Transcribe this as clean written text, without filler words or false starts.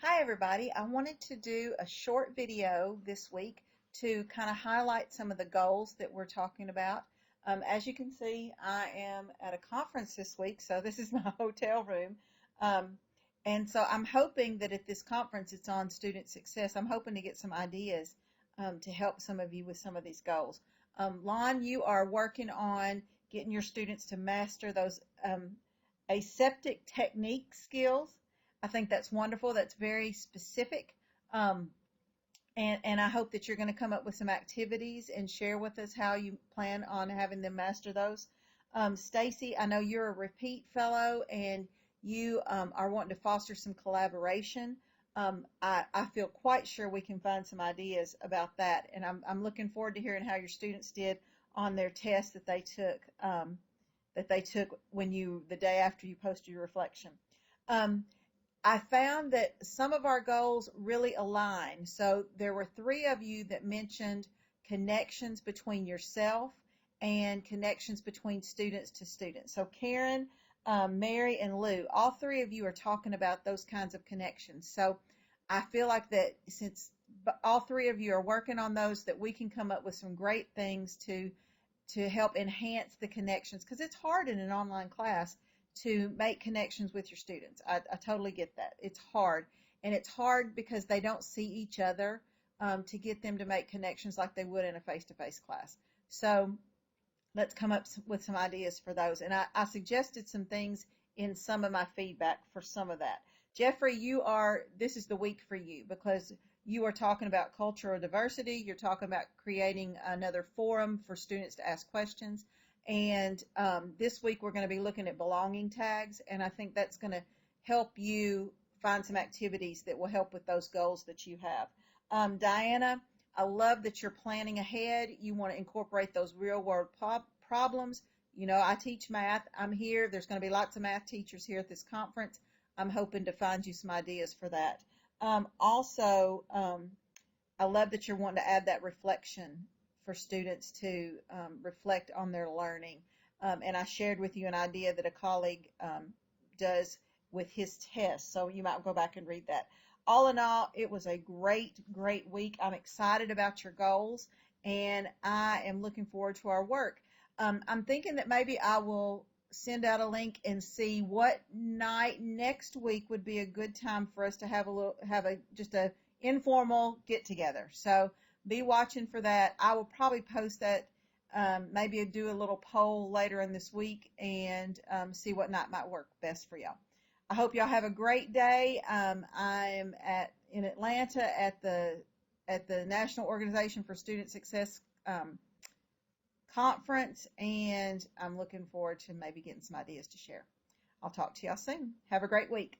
Hi everybody, I wanted to do a short video this week to kind of highlight some of the goals that we're talking about. As you can see, I am at a conference this week, so this is my hotel room. Um, and so I'm hoping that at this conference, it's on student success. I'm hoping to get some ideas to help some of you with some of these goals. Lon, you are working on getting your students to master those aseptic technique skills. I think that's wonderful. That's very specific. Um, and I hope that you're going to come up with some activities and share with us how you plan on having them master those. Stacy, I know you're a repeat fellow and you are wanting to foster some collaboration. I feel quite sure we can find some ideas about that. And I'm looking forward to hearing how your students did on their test that they took the day after you posted your reflection. Um, I found that some of our goals really align. So there were three of you that mentioned connections between yourself and connections between students to students. So Karen, Mary, and Lou, all three of you are talking about those kinds of connections. So I feel like that since all three of you are working on those, that we can come up with some great things to help enhance the connections, because it's hard in an online class to make connections with your students. I totally get that. It's hard. And it's hard because they don't see each other to get them to make connections like they would in a face-to-face class. So let's come up with some ideas for those. And I suggested some things in some of my feedback for some of that. Jeffrey, this is the week for you because you are talking about cultural diversity. You're talking about creating another forum for students to ask questions. And this week we're going to be looking at belonging tags, and I think that's going to help you find some activities that will help with those goals that you have. Diana, I love that you're planning ahead. You want to incorporate those real world problems. You know, I teach math. I'm here. There's going to be lots of math teachers here at this conference. I'm hoping to find you some ideas for that. I love that you're wanting to add that reflection for students to reflect on their learning. And I shared with you an idea that a colleague does with his test, so you might go back and read that. All in all, it was a great, great week. I'm excited about your goals, and I am looking forward to our work. I'm thinking that maybe I will send out a link and see what night next week would be a good time for us to have just a informal get together. So be watching for that. I will probably post that, maybe do a little poll later in this week and see what night might work best for y'all. I hope y'all have a great day. I'm in Atlanta at the National Organization for Student Success conference, and I'm looking forward to maybe getting some ideas to share. I'll talk to y'all soon. Have a great week.